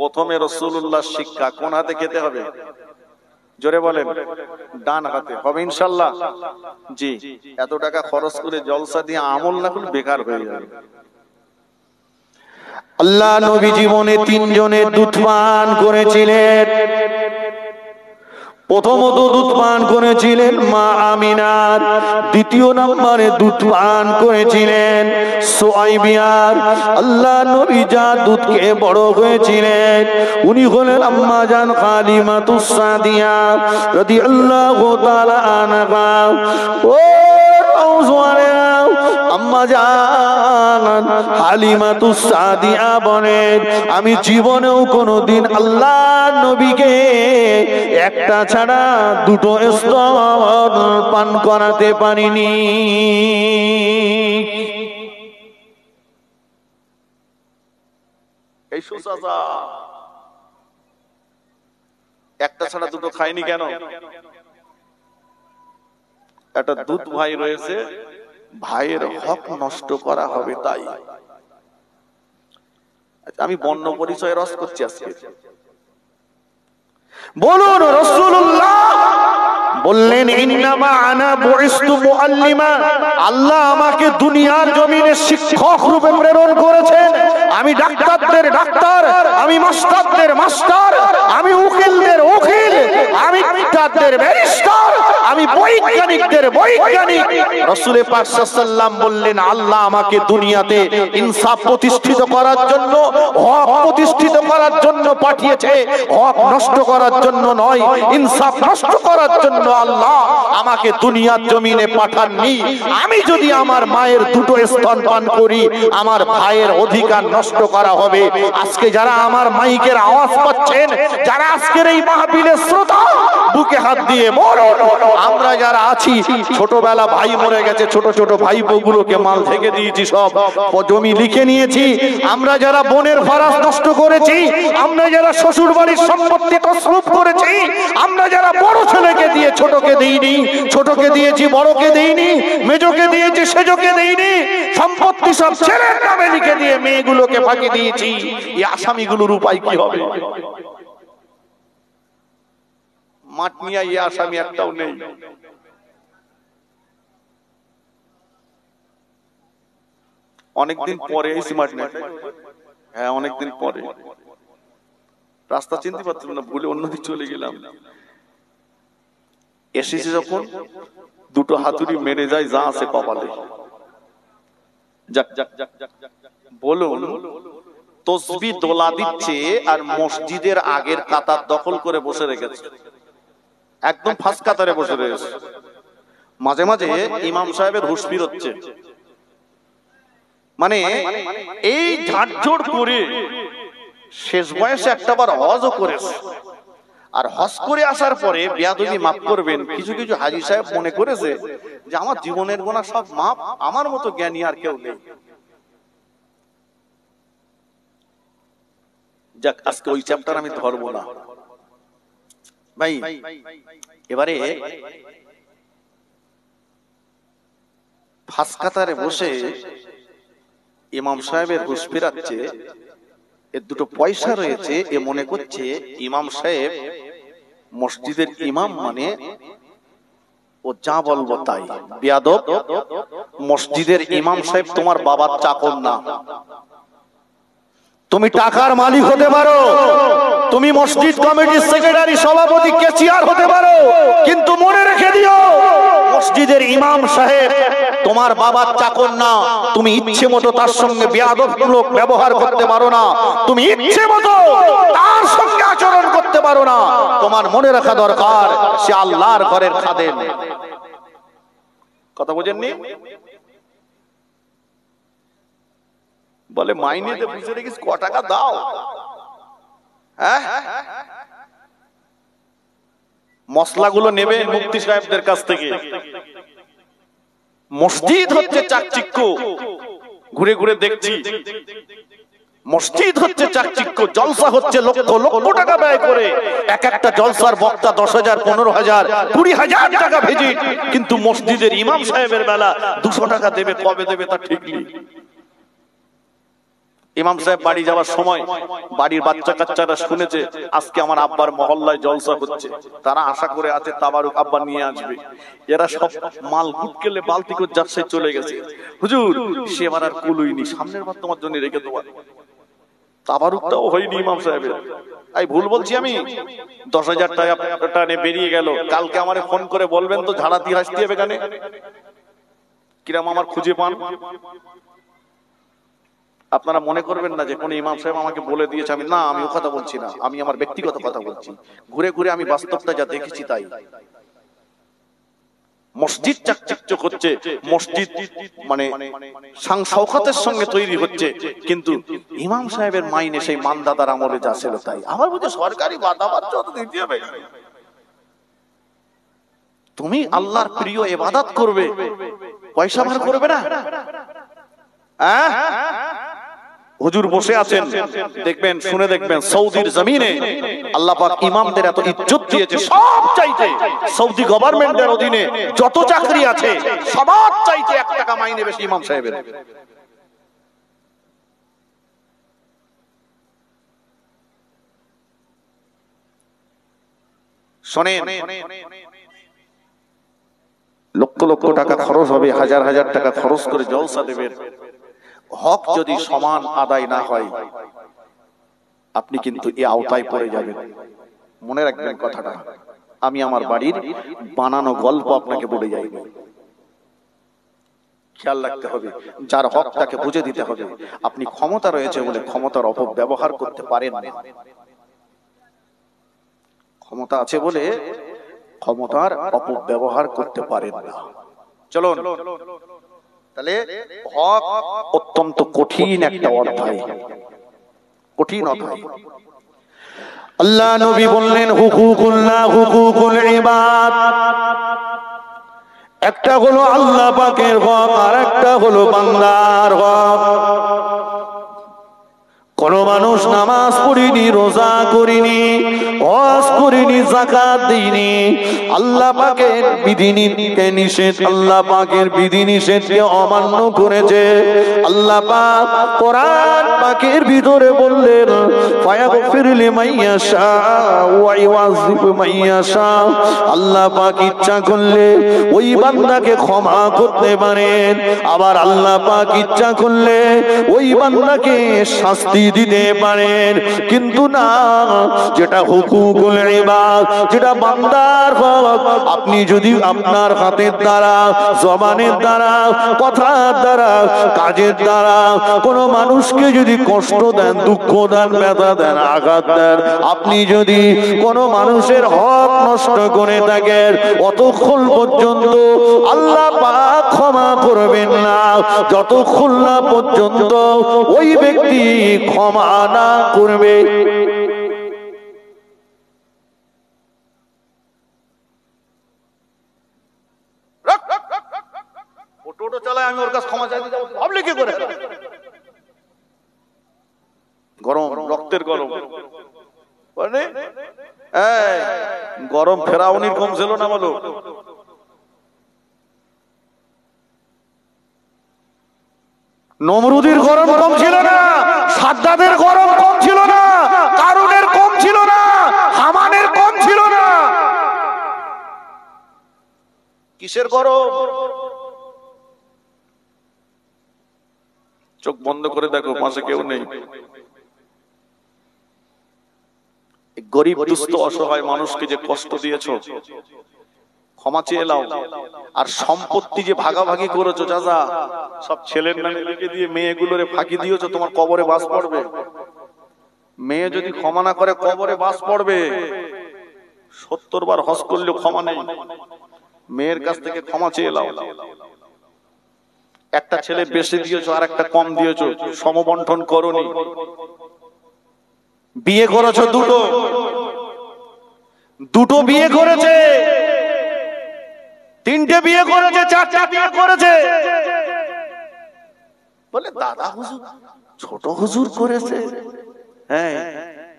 প্রথমে রাসূলুল্লাহর শিক্ষা কোন হাতে খেতে হবে? জোরে বলেন। ডান হাতে হবে ইনশাআল্লাহ। জি, এত টাকা খরচ করে জলসা দিয়ে আমল না করলে বেকার হয়ে যাবে। আল্লাহ নবী জীবনে তিনজনের দুধ পান করেছিলেন। প্রথমত দুধ পান করেছিলেন মা আমিনার, দ্বিতীয় নম্বরে দুধ পান করেছিলেন সুআইবিয়ার। আল্লাহ নবী যা দুধ খেয়ে বড় হয়েছিলেন উনি হলেন আম্মা জান হালিমাতুস সাদিয়া রাদিয়াল্লাহু তাআলা আনহা। ও আম্মা জান হালিমাতুস সাদিয়া বলেন, আমি জীবনেও কোনোদিন আল্লাহ নবীকে একটা ছাড়া দুটো স্তন পান করাতে পারিনি। এই সুচাচা একটা ছাড়া দুটো খায়নি কেন? একটা দুধ ভাই রয়েছে, ভাইয়ের হক নষ্ট করা হবে তাই। আমি বর্ণ পরিচয় রস করছি আজকে। বলুন রাসূলুল্লাহ বললেন ইন্নামা আনা বুইস্তু মুআল্লিমা, আল্লাহ আমাকে দুনিয়ার জমিনে শিক্ষক রূপে প্রেরণ করেছেন। আমি ডাক্তারদের ডাক্তার, আমি মাস্টারদের মাস্টার, আমি উকিলদের উকিল, আমি ব্যারিস্টারদের ব্যারিস্টার, আমি বৈজ্ঞানিকদের বৈজ্ঞানিক। রাসূল পাক সাল্লাল্লাহু আলাইহি ওয়াসাল্লাম বললেন আল্লাহ আমাকে দুনিয়াতে ইনসাফ প্রতিষ্ঠিত করার জন্য, হক প্রতিষ্ঠিত করার জন্য পাঠিয়েছে, হক নষ্ট করার জন্য নয়, ইনসাফ নষ্ট করার জন্য আল্লাহ আমাকে দুনিয়ার জমিনে পাঠাননি। আমি যদি আমার মায়ের দুটো স্তন পান করি আমার ভাইয়ের অধিকার নষ্ট করা হবে। আজকে যারা আমার মাইকের আওয়াজ পাচ্ছেন, যারা আজকের এই মাহফিলের শ্রোতা, বুকে হাত দিয়ে বলুন আমরা যারা আছি, ছোটবেলা ভাই মরে গেছে, ছোট ছোট ভাইপোগুলোকে মাল থেকে দিয়েছি, সব জমি লিখে নিয়েছি। আমরা যারা বোনের ফারাজ নষ্ট করেছি, আমরা যারা শ্বশুর বাড়ির সম্পত্তি তসরুফ করেছি, আমরা যারা বড় ছেলেকে দিয়ে ছোটকে দেইনি, ছোটকে দিয়েছি বড়কে দেইনি, মেজোকে দিয়েছি সেজোকে দেইনি, সম্পত্তি সব ছেলের নামে লিখে দিয়ে মেয়েগুলোকে ফাঁকি দিয়েছি। এই আসামিগুলোর উপায় কি হবে? মাঠ নিয়ে এই আসামি একটাও নেই। অনেকদিন পরে এসে মাঠ নিয়ে, হ্যাঁ অনেকদিন পরে রাস্তা চিনতে পারছিলাম না, ভুলে অন্যদিকে চলে গেলাম। এসেছে যখন দুটো হাতুড়ি মেরে যায় যা আছে কপালে। বলুন তসবিহ দোলা দিচ্ছে আর মসজিদের আগের কাতার দখল করে বসে রেখেছে, একদম ফার্স্ট কাতারে বসে রয়েছে। মাঝে মাঝে ইমাম সাহেবের হুঁশ ফিরচ্ছে, মানে এই ঝাড়ঝোড় করে শেষ বয়সে একটাবার হজও করেছে। আর হজ করে আসার পরে বেয়াদবি মাফ করবেন, কিছু কিছু হাজী সাহেব মনে করেছে যে আমার জীবনের গুনাহ সব মাফ, আমার মতো জ্ঞানী আর কেউ নেই। যাক, আজকে ওই চ্যাপ্টার আমি ধরবো না ভাই। এবারে ফাঁস কাতারে বসে ইমাম সাহেবের হুঁশ ফেরাচ্ছে, এর দুটো পয়সা রয়েছে, এ মনে করছে ইমাম সাহেব মসজিদের ইমাম, মানে ও যা বলবো তাই। বেয়াদব, মসজিদের ইমাম সাহেব তোমার বাবার চাকর না। তুমি টাকার মালিক হতে পারো, তুমি মসজিদ কমিটির সেক্রেটারি সভাপতি ক্যাশিয়ার হতে পারো, কিন্তু মনে রেখে দিও মসজিদের ইমাম সাহেব তোমার বাবার চাকর না। তুমি ইচ্ছে মতো তার সঙ্গে বেয়াদবমূলক ব্যবহার করতে পারো না, তুমি ইচ্ছে মতো তার সঙ্গে আচরণ করতে পারো না। তোমার মনে রাখা দরকার সে আল্লাহর ঘরের খাদেম। কথা বুঝেননি? বলে মাইনেতে বুঝে রেখিস ক টাকা দাও, হ্যাঁ মশলাগুলো নেবে মুফতি সাহেবদের কাছ থেকে। মসজিদ হচ্ছে চাকচিক্য, ঘুরে ঘুরে দেখছি মসজিদ হচ্ছে চাকচিক্য, জলসা হচ্ছে লক্ষ লক্ষ টাকা ব্যয় করে। এক একটা জলসার বক্তা 10,000, 15,000, 20,000 টাকা ভিজিট, কিন্তু মসজিদের ইমাম সাহেবের বেলা 200 টাকা দেবে, কবে দেবে তা ঠিক নেই। ইমাম সাহেব বাড়ি যাওয়ার সময় বাড়ির বাচ্চা কাচ্চারা শুনেছে আজকে আমার আব্বার মহল্লায় জলসা হচ্ছে, তারা আশা করে আছে তাবারুক আব্বা নিয়ে আসবে। এরা সব মাল গুটকেলে বালতি করে যাচ্ছে চলে গেছে। হুজুর সে এবার আর কুলুইনি, সামনের বার তোমার জন্য রেখে দেওয়া। তাবারুকটাও হয়নি ইমাম সাহেবের। তাই ভুল বলছি আমি? 10,000 টাকা বেরিয়ে গেল। কালকে আমারে ফোন করে বলবেন তো ঝাড়া দিয়ে আসতে হবে কেন, কিরম আমার খুঁজে পান। আপনারা মনে করবেন না যে কোন ইমাম সাহেব আমাকে বলে দিয়েছে, আমি না, আমি ও কথা বলছি না, আমি আমার ব্যক্তিগত কথা বলছি। ঘুরে ঘুরে আমি বাস্তবটা যা দেখেছি তাই। মসজিদ চাকচিক্য হচ্ছে, মসজিদ মানে শান-শওকতের সঙ্গে তৈরি হচ্ছে, কিন্তু ইমাম সাহেবের মাইনে সেই মানদাদার আমলে যা ছিল তাই। আবার বুঝে সরকারি বাধা বাচ্চা তো দিতে হবে। তুমি আল্লাহর প্রিয় ইবাদত করবে, পয়সা ভার করবে না। হুজুর বসে আছেন, দেখবেন শুনে দেখবেন সৌদির জমিনে আল্লাহ পাক ইমামদের এত ইজ্জত দিয়েছে। সব চাইতে সৌদি গভর্নমেন্টের অধীনে যত চাকরি আছে সবার চাইতে 1 টাকা মাইনে বেশি ইমাম সাহেবের। শোনেন, লক্ষ লক্ষ টাকা খরচ হবে, হাজার হাজার টাকা খরচ করে জলসা দেবেন, হক যদি সমান আদায় না হয় আপনি কিন্তু এই আওতায় পড়ে যাবেন। মনে রাখবেন কথাটা। আমি আমার বাড়ির বানানো গল্প আপনাকে বলে যাইনি, খেয়াল রাখতে হবে। যার হক তাকে বুঝে দিতে হবে। আপনি ক্ষমতা রয়েছে বলে ক্ষমতার অপব্যবহার করতে পারেন না। ক্ষমতা আছে বলে ক্ষমতার অপব্যবহার করতে পারেন না। চলুন, তাহলে হক অত্যন্ত কঠিন একটা অধ্যায়, কঠিন অধ্যায়। আল্লাহ নবী বললেন হুকুকুল্লাহ হুকুকুল ইবাদ। একটা হলো আল্লাহ পাকের হক, আর একটা হলো বান্দার হক। কোন মানুষ নামাজ পড়িনি, রোজা করিনি, হজ করিনি, যাকাত দিইনি, আল্লাহ পাকের বিধিনিষেধকে নিষেধ, আল্লাহ পাকের বিধিনিষেধকে অমান্য করেছে। আল্লাহ পাক কোরআন পাকের ভিতরে বললেন ফায়াগফির লিমান ইয়াশা ওয়া ইউআযিবু মান ইয়াশা। আল্লাহ পাক ইচ্ছা করলে ওই বান্দাকে ক্ষমা করতে পারেন, আবার আল্লাহ পাক ইচ্ছা করলে ওই বান্দাকে শাস্তি দিতে পারেন। কিন্তু না, যেটা হুকুকুল ইবাদ, যেটা বান্দার হক, আপনি যদি আপনার হাতের দ্বারা, জবানের দ্বারা, কথার দ্বারা, কাজের দ্বারা কোন মানুষকে যদি কষ্ট দেন, দুঃখ দেন, ব্যথা দেন, আঘাত দেন, আপনি যদি কোন মানুষের হক নষ্ট করে থাকেন, অতক্ষণ পর্যন্ত আল্লাহ পাক ক্ষমা করবেন না, যতক্ষণ না পর্যন্ত ওই ব্যক্তি ক্ষমা না করবে। টোটো চালায়, আমি ওর কাছে ক্ষমা চাইতে যাবো, ভাবলে কি করে? গরম, রক্তের গরম, গরম ফেরাউনির কম ছিল না বলো? নমরুদের গরম কম ছিল না, সাদ্দাদের গরম কম ছিল না, কারুনের কম ছিল না, হামানের কম ছিল না। কিসের গরম? চোখ বন্ধ করে দেখো, পাশে কেউ নেই। গরিব দুস্থ অসহায় মানুষকে যে কষ্ট দিয়েছো, ক্ষমা চেয়ে নাও। আর সম্পত্তি যে ভাগাভাগি করেছো, চাচা, সব ছেলের নামে লিখে দিয়ে মেয়েগুলোরে ফাঁকি দিয়েছো, তোমার কবরে বাস পড়বে। মেয়ে যদি ক্ষমা না করে কবরে বাস পড়বে। 70 বার হজ করলেও ক্ষমা নেই। মেয়ের কাছ থেকে ক্ষমা চেয়ে নাও। একটা ছেলে বেশি দিয়েছো আর একটা কম দিয়েছো, সমবন্টন করোনি। বিয়ে করেছো দুটো বিয়ে করেছে, 3টে বিয়ে করেছে, 4টা বিয়ে করেছে, বলে দাদা হুজুর ছোট হুজুর করেছে। হ্যাঁ,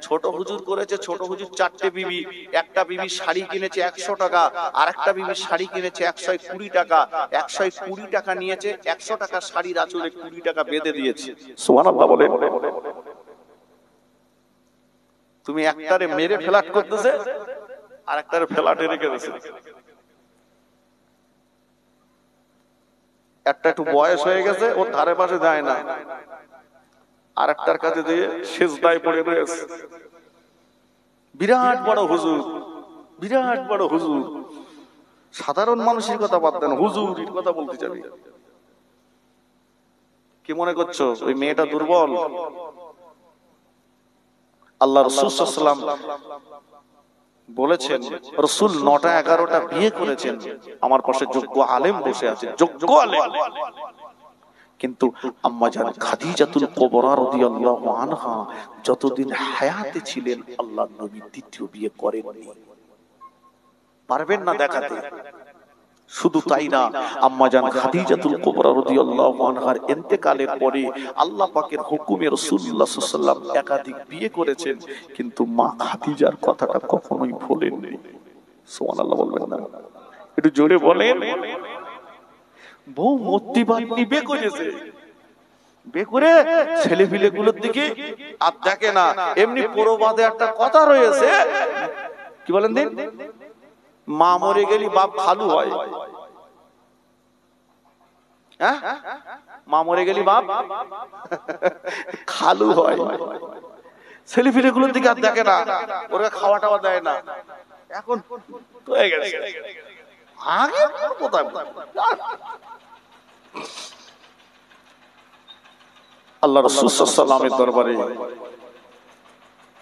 ছোট হুজুর করেছে, ছোট হুজুর 4টে বিবি, একটা বিবি শাড়ি কিনেছে 100 টাকা, আর একটা বিবি শাড়ি কিনেছে 120 টাকা, 120 টাকা নিয়েছে, 100 টাকা শাড়ির আঁচলে 20 টাকা বেঁধে দিয়েছে। সুবহানাল্লাহ বলে। তুমি একটারে মেরে ফ্ল্যাট করতেছে, আর একটারে ফ্ল্যাটে রেখে দিয়েছে। একটা একটু বয়স হয়ে গেছে, ওর ধারে পাশে যায় না, আর একটার কাছে দিয়ে সেজদায় পড়ে রয়েছে। বিরাট বড় হুজুর, বিরাট বড় হুজুর। সাধারণ মানুষের কথা বাদ দেন, হুজুরের কথা বলতে যাবি। কি মনে করছো ওই মেয়েটা দুর্বল? আল্লাহ রাসূল সাল্লাল্লাহু আলাইহি ওয়াসাল্লাম বলেছেন, রাসূল 9টা 11টা বিয়ে করেছেন। আমার পাশে যোগ্য আলেম বসে আছে, যোগ্য আলেম। কিন্তু আম্মা জান খাদিজাতুল কুবরা রাদিয়াল্লাহু আনহা যতদিন হায়াতে ছিলেন আল্লাহর নবী দ্বিতীয় বিয়ে করেননি। পারবেন না দেখাতে। শুধু তাই না, আম্মা জান খাদিজাতুল কুবরা রাদিয়াল্লাহু আনহার ইন্তেকালের পরে আল্লাহ পাকের হুকুমে রাসূলুল্লাহ সাল্লাল্লাহু আলাইহি ওয়াসাল্লাম একাধিক বিয়ে করেছেন, কিন্তু মা খাদিজার কথাটা কখনোই ভোলেননি। সুবহানাল্লাহ বলবেন না? একটু জোরে বলেন। বউ মূর্তিবাদ নিবে করেছে, বে করে ছেলে পিলে গুলোর দিকে আর দেখে না। এমনি পরবাদে একটা কথা রয়েছে, কি বলেন দিন, মা মরে গেলি বাপ খালু হয়। হ্যাঁ, মা মরে গেলি বাপ খালু হয়। ছেলে পিলে গুলোর দিকে আর দেখে না, ওরা খাওয়া টাওয়া দেয় না। এখন হয়ে গেছে, আগে কোথায়। আল্লাহ রাসূল সাল্লাল্লাহু আলাইহি ওয়াসাল্লামের দরবারে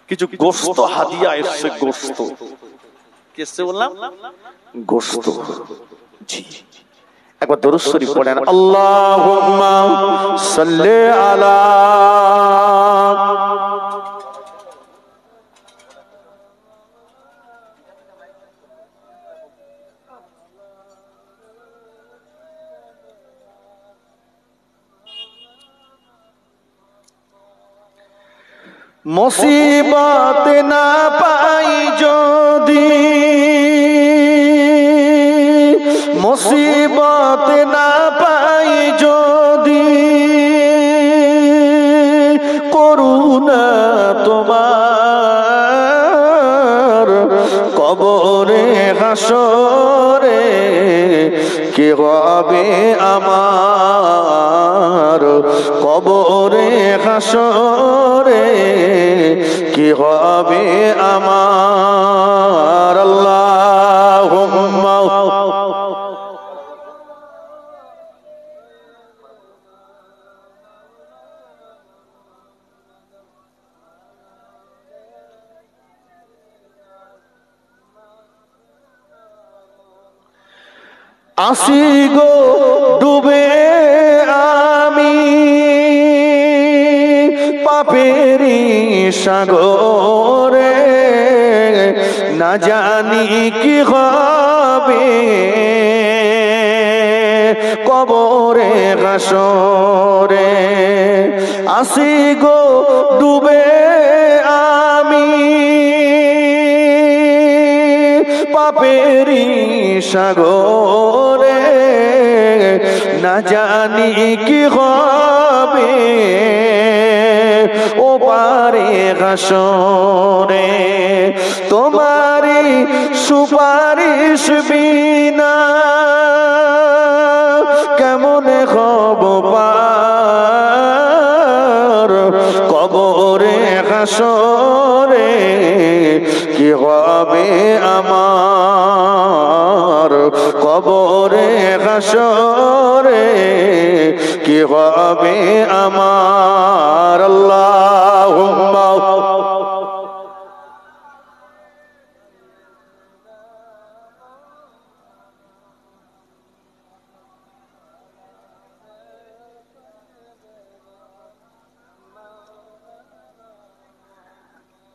কিছু গোশত হাদিয়া এসেছে। গোশত কি এসেছে বললাম? গোশত। জি, একবার দরুদ শরীফ পড়েন। আল্লাহুম্মা সাল্লি আলা মুসিবত না পাই যদি, মুসিবত না পাই যদি, করুণা তোমার কবরে হাসরে কে হবে আমার, কবরে হাসরে কি হবে আমার। আল্লাহুম্মা আসি গো ডুবে আমি পাপেরি সাগরে, না জানি কি হবে কবরে হাসরে। আসি গো ডুবে আমি পাপেরি সাগরে, না জানি কি হবে ও পারে হাসরে। তোমারি সুপারিশ বিনা কেমন হব পার কবরে হাসরে কি হবে আমার, কবরে হাসরে কি হবে আমার। আল্লাহুম্মা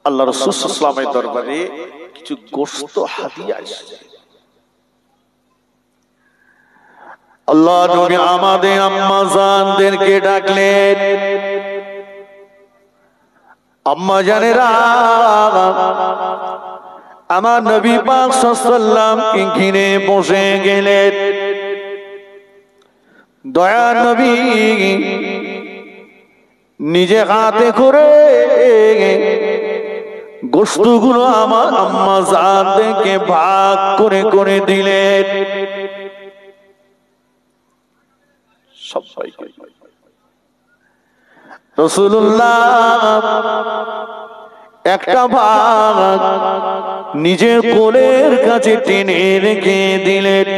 আল্লাহ রাসূল সাল্লাল্লাহু আলাইহি ওয়াসাল্লামের দরবারে কিছু গোশত হাদিয়া এসেছে। আল্লাহ নবী আমাদের আম্মা জানদেরকে ডাকলেন, আম্মা জানেরা, আমার নবী পাক সাল্লাল্লাহু আলাইহি ওয়াসাল্লাম ঘিরে বসে গেলেন। দয়ার নবী নিজে হাতে করে গোশতগুলো আমার আম্মা জানকে ভাগ করে করে দিলেন সবাইকে। রাসূলুল্লাহ একটা ভাগ নিজের কোলের কাছে টেনে রেখে দিলেন।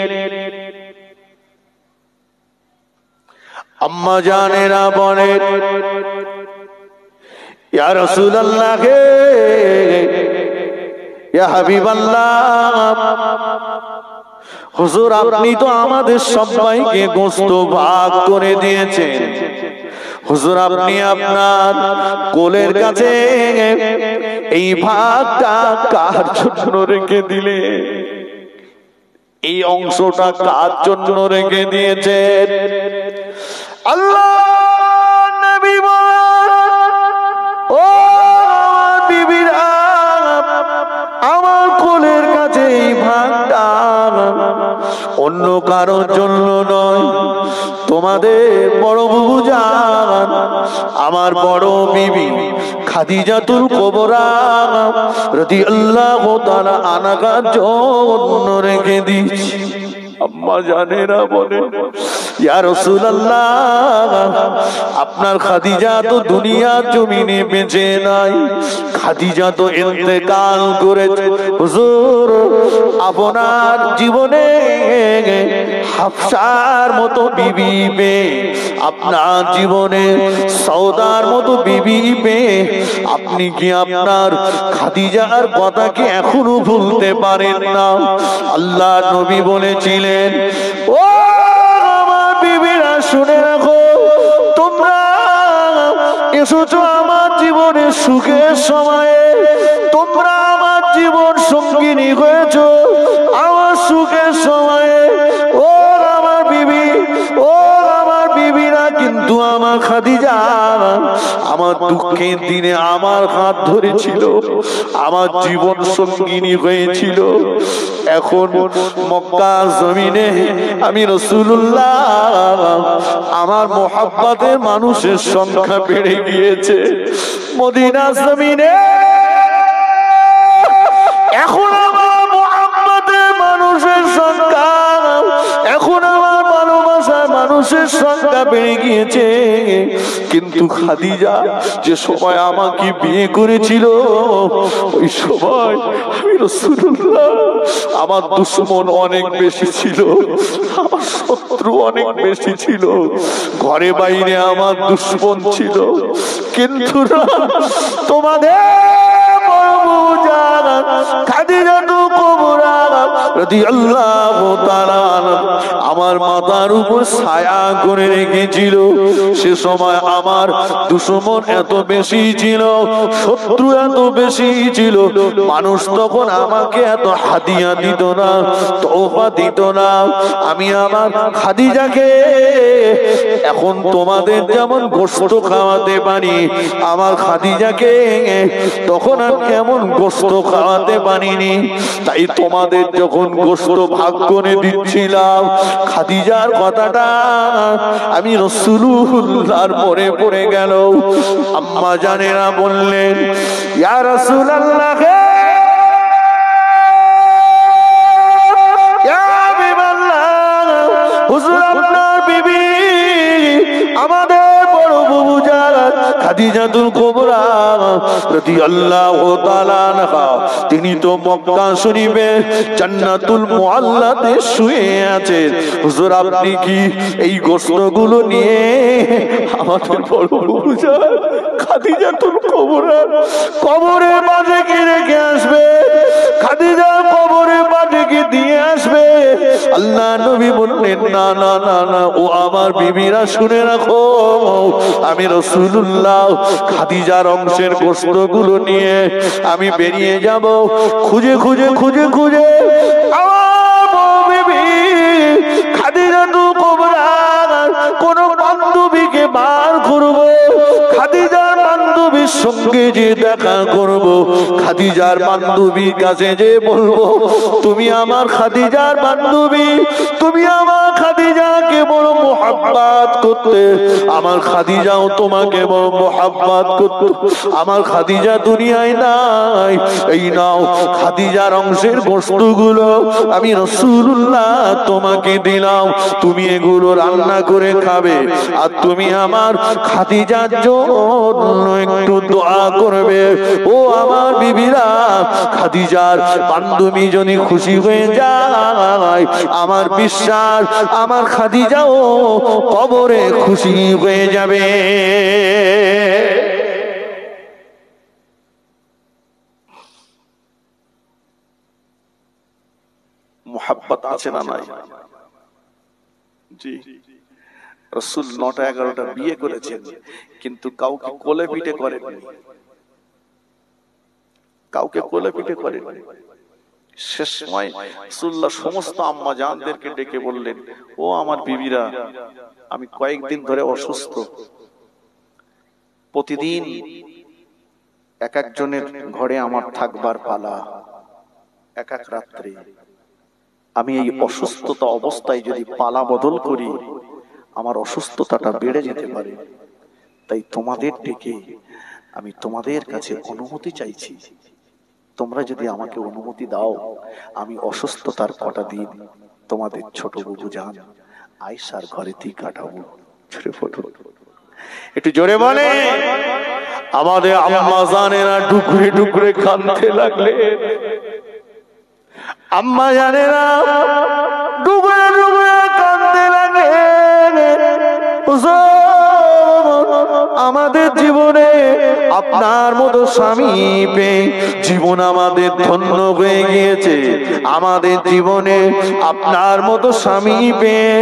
আম্মা জানেরা বলেন, ইয়া রাসূলুল্লাহ হে, ইয়া হাবিবাল্লাহ, হুজুর আপনি তো আমাদের সবাইকে গোশত ভাগ করে দিয়েছেন, হুজুর আপনি আপনার কোলের কাছে এই ভাগটা কার জন্য রেখে দিলে, এই অংশটা কার জন্য রেখে দিয়েছেন? আল্লাহ নবী বলেন, ও বিবিরা, আমার কোলের কাছে এই ভাগটা অন্য কারোর জন্য নয়, তোমাদের বড় বুবু জান আমার বড় বিবি খাদিজাতুল কুবরা রাদিয়াল্লাহু তাআলা আনহার জন্য রেখে দিয়েছি। আম্মা জানেরা বলে, ইয়া রাসূলুল্লাহ, আপনার খাদিজা তো দুনিয়ার জমিনে বেঁচে নাই, খাদিজা তো ইন্তেকাল করেছে। হুজুর আপনার জীবনে হাফসার মতো বিবি পেয়ে, আপনার জীবনে সওদার মতো বিবি পেয়ে আপনি কি আপনার খাদিজার কথা কি এখনো ভুলতে পারেন না? আল্লাহ নবী বলেছিলেন, ও আমার বিবিরা শুনে রাখো, তোমরা এসেছো আমার জীবনের সুখের সময়ে, তোমরা আমার জীবন সঙ্গিনী হয়েছো আমার সুখের সময়ে। ও আমার বিবি, ও আমার বিবিরা, কিন্তু আমার খাদিজা আমার দুঃখের দিনে আমার হাত ধরেছিল, আমার জীবন সঙ্গিনী হয়েছিল। এখন মক্কা জমিনে আমি রাসূলুল্লাহ, আমার মোহাব্বতের মানুষের সংখ্যা বেড়ে গিয়েছে। মদিনা জমিনে এখন আমার মোহাব্বতের মানুষের সংখ্যা, এখন আমার ভালোবাসার মানুষের সংখ্যা বেড়ে গিয়েছে। কিন্তু খাদিজা যে সময় আমাকে বিয়ে করেছিল, ওই সময় আমি রাসূলুল্লাহ, আমার দুশমন অনেক বেশি ছিল, আমার শত্রু অনেক বেশি ছিল, ঘরে বাইরে আমার দুশমন ছিল। কিন্তু তোমাদের খাদিজাতুল কুবরা রাদিয়াল্লাহু তাআলা আমার মাথার উপর ছায়া করে রেখেছিল। সে সময় আমার দুশমন এত বেশি ছিল, শত্রু এত বেশি ছিল, মানুষ তখন আমাকে এত হাদিয়া দিত না, তোফা দিত না। আমি আমার খাদিজাকে এখন তোমাদের যেমন গোশত খাওয়াতে পারি, আমার খাদিজাকে তখন আমি এমন গোশত খাওয়াতে পারিনি। তাই তোমাদের যখন গোশত ভাগ করে দিচ্ছিলাম, খাদিজার কথাটা আমি রাসূলুল্লাহর মনে পড়ে গেল। আম্মা জানেরা বললেন, ইয়া রাসূলুল্লাহ, ইয়া হাবিবাল্লাহ, হুজুর আপনার বিবি আমাদের বড় বুবু জান খাদিজাতুল কুবরা রাদিয়াল্লাহু তাআলা আনহা, তিনি তো মক্কা শরীফে জান্নাতুল মুআল্লাতে শুয়ে আছেন। হুজুর আপনি কি এই গোশতগুলো নিয়ে আমাদের বড় বুবু জান খাদিজাতুল কুবরা কবরের মাঝে কি রেখে আসবে? খাদিজার কবরের মাঝে কি দিয়ে আসবে? আল্লাহ নবী বললেন, না না না না, ও আমার বিবিরা শুনে রাখো, আমি রাসূলুল্লাহ খাদিজার অংশের গোশতগুলো নিয়ে আমি বেরিয়ে যাব, খুঁজে খুঁজে খুঁজে খুঁজে আমার বিবি খাদিজাতুল কুবরা কোন বান্ধবীকে বার করব, খাদিজার বান্ধবী নবীর সঙ্গে যে দেখা করব, খাদিজার বান্ধবীর কাছে যে বলবো তুমি আমার খাদিজার বান্ধবী, তুমি আমার খাদিজাকে বড় মোহাব্বত করতে, আমার খাদিজাও তোমাকে বড় মোহাব্বত করত। আমার খাদিজা দুনিয়ায় নাই, এই নাও খাদিজার অংশের বস্তুগুলো আমি রাসূলুল্লাহ তোমাকে দিলাম, তুমি এগুলো রান্না করে খাবে, আর তুমি আমার খাদিজার জন্য একটু দোয়া করবে। ও আমার বিবিরা, খাদিজার বান্ধবী যদি খুশি হয়ে যায়, আমার বিশ্বাস আমার খাদিজাও কবরে খুশি হয়ে যাবে। মোহাব্বত আছে না নাই? জি, রাসূল 9টা-11টা বিয়ে করেছেন, কিন্তু কাউকে কোলে পিঠে করেননি, কাউকে কোলে পিঠে করেননি। শেষ সময় রাসূলুল্লাহ সমস্ত আম্মা জানদেরকে ডেকে বললেন, ও আমার বিবিরা, আমি কয়েকদিন ধরে অসুস্থ, প্রতিদিন এক একজনের ঘরে আমার থাকবার পালা, এক এক রাত্রে, আমি এই অসুস্থতা অবস্থায় যদি পালা বদল করি আমার অসুস্থতাটা বেড়ে যেতে পারে, তাই তোমাদের ডেকে আমি তোমাদের কাছে অনুমতি চাইছি, তোমরা যদি আমাকে অনুমতি দাও আমি অসুস্থতার কটা দিন তোমাদের ছোট বুবু জান আয়েশার ঘরেতেই কাটাবো। একটু জোরে বলে। আমাদের আম্মা জানেরা টুকরে টুকরে কাঁদতে লাগলে, আম্মা জানেরা টুকরে টুকরে কাঁদতে লাগে। আমাদের জীবনে আপনার মতো স্বামী পেয়ে জীবন আমাদের ধন্য হয়ে গিয়েছে, আমাদের জীবনে আপনার মতো স্বামী পেয়ে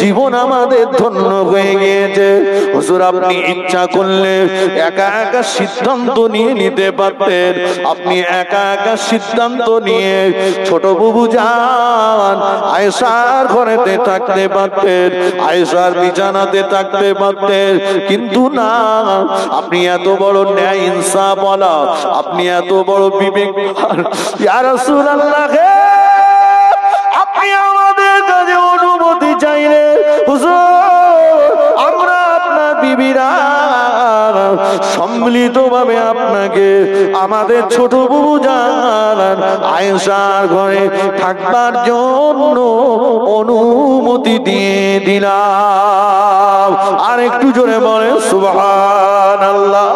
জীবন আমাদের ধন্য হয়ে গিয়েছে। হুজুর, আপনি ইচ্ছা করলে একা একা সিদ্ধান্ত নিয়ে নিতে পারতেন, আপনি একা একা সিদ্ধান্ত নিয়ে ছোট বুবু জান আয়েশার ঘরেতে থাকতে পারতেন, আয়েশার বিছানাতে থাকতে পারতেন, কিন্তু না, আপনি এত বড় ন্যায় ইনসাফ ওয়ালা, আপনি এত বড় বিবেকবান, ইয়া রাসূলুল্লাহ আপনি আমাদের কাছে অনুমতি চাইলে হুজুর আমরা আপনার বিবিরা সম্মিলিতভাবে আপনাকে আমাদের ছোট বুবু জান আয়েশার ঘরে থাকবার জন্য অনুমতি দিয়ে দিলাম। আর একটু জোরে বলেন সুবহানাল্লাহ।